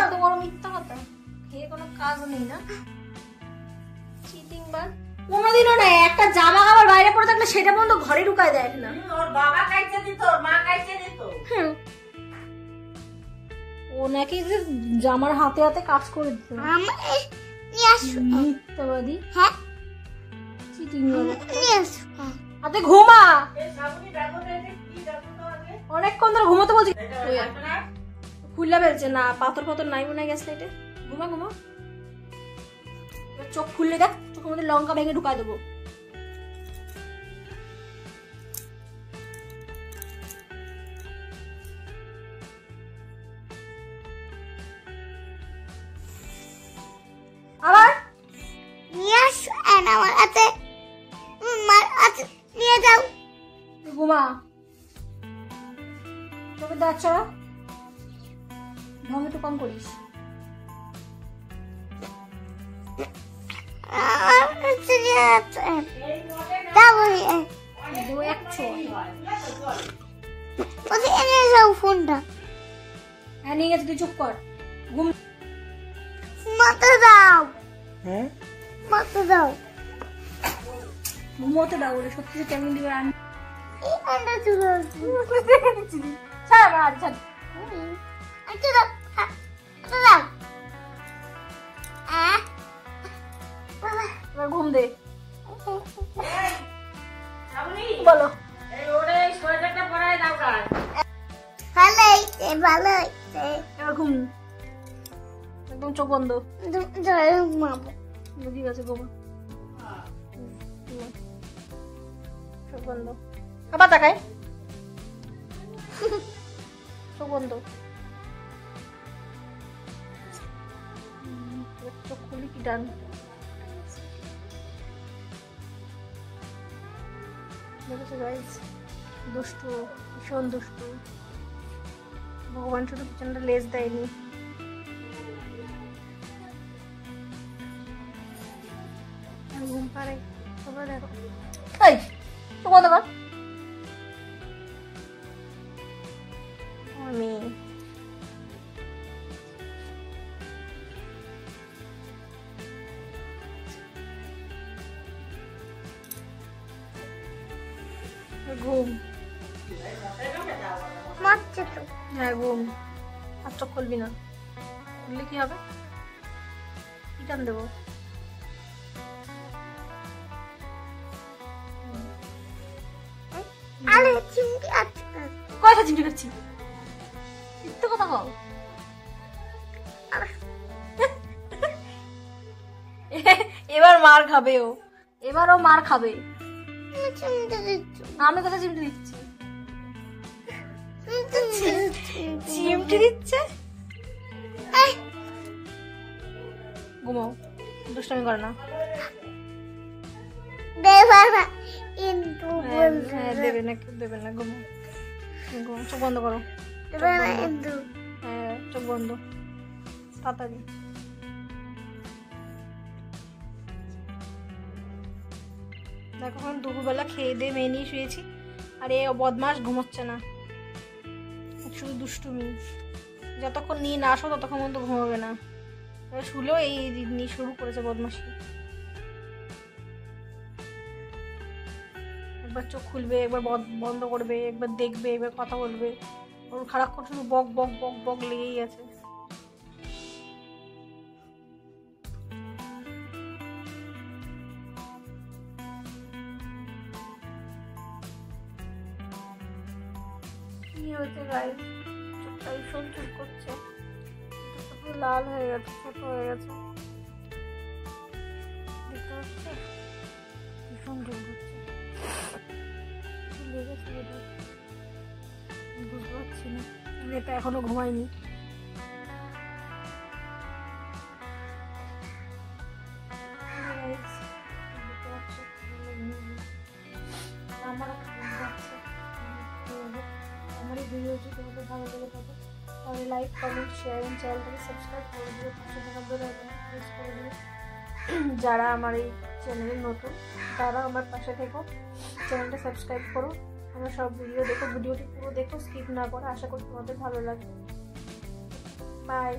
এত বড় মিথ্যা কথা, খেয়ে কোনো কাজ নেই না, চিটিং বাজ। কোনোদিনও না একটা জামা কাপড় বাইরে পড়ে থাকলে সেটা পর্যন্ত ঘরে ঢুকায় দেয় না। ওর বাবা কাইছে দিত, ওর মা কাইছে দিত। ও নাকি যে জামার হাতে হাতে কাজ করে দিত। মিথ্যাবাদী। হ্যাঁ চিটিং আতে ঘুমা, অনেকক্ষণ ধরে ঘুমোতে বলছি। খুললা ফেলছে না, পাথর পাথর নাই মনে হয় গ্যাস লাইটে। ঘুমা ঘুমা, চোখ খুললে দেখ, চোখের মধ্যে লঙ্কা ভেঙে ঢুকাই দেবো। আবার নিয়ে আসো আমার হাতে, নিয়ে যাও। ঘুমা, তোকে দেখছ ঢং একটু কম করিস। ফোনটা নিয়ে গেছে, তুই চুপ কর। ঘুম মাথা দাও, হ্যাঁ মাথা দাও, ঘুমোতে দাও। ওরে সত্যি কেমন দিবে আমি ঘুম দে। বলো এবার ঘুম, একদম চোখ বন্ধ। ঠিক আছে ঘুমা, চোখ বন্ধ। আবার তাকায়, চোখ বন্ধ। চোখ খুলি কি ডান, দেখেছো গাইস? দুষ্টু, ভীষণ দুষ্টু। ভগবান শুধু পিছনটা লেজ দেয়নি। ঘুম পারে তোমরা দেখো। এই চোখ বন্ধ কর। আমি ঘুম, হ্যাঁ ঘুম। আর চোখ খুলবি না, খুললে কি হবে? কি টান দেবো? কয়টা চিমটি খাচ্ছি? মিথ্যে কথা বল। এবার মার খাবে ও, এবারও মার খাবে। আমি কথা চিমটি দিচ্ছি, চিমটি দিচ্ছে। ঘুমাও, দুষ্টামি করে না। দেবে না, দেবে না। ঘুমাও, ঘুমাও, চোখ বন্ধ করো। হ্যাঁ চোখ বন্ধ, তাড়াতাড়ি। দেখো এখন দুপুরবেলা খেয়ে দিয়ে মেয়ে নিয়ে শুয়েছি, আর এ বদমাস ঘুমোচ্ছে না, শুধু দুষ্টুমি। যতক্ষণ নিয়ে না আসো ততক্ষণ পর্যন্ত ঘুমাবে না। শুলেও এই নিয়ে শুরু করেছে বদমাসি। একবার চোখ খুলবে, একবার বন্ধ করবে, একবার দেখবে, একবার কথা বলবে। ওর সারাক্ষণ শুধু বক বক বক বক লেগেই আছে। কি হয়েছে গাইস? চোখটা ভীষণ চুল করছে, পুরো লাল হয়ে গেছে, ছোট হয়ে গেছে, দেখতে পাচ্ছ? ভীষণ চুল করছে, লেগেছে বোধহয়, বুঝতে পারছি না। মেয়েটা এখনো ঘুমায়নি। আমার এই ভিডিওটি তোমাদের ভালো লেগে থাকে তাহলে লাইক, কমেন্ট, শেয়ার এবং চ্যানেলটাকে সাবস্ক্রাইব করে দিও। প্রেস করে দিও। যারা আমার এই চ্যানেলে নতুন তারা আমার পাশে থেকো, চ্যানেলটা সাবস্ক্রাইব করো। আমরা সব ভিডিও দেখো, ভিডিওটি পুরো দেখো, স্কিপ না করো। আশা করি তোমাদের ভালো লাগবে। বাই।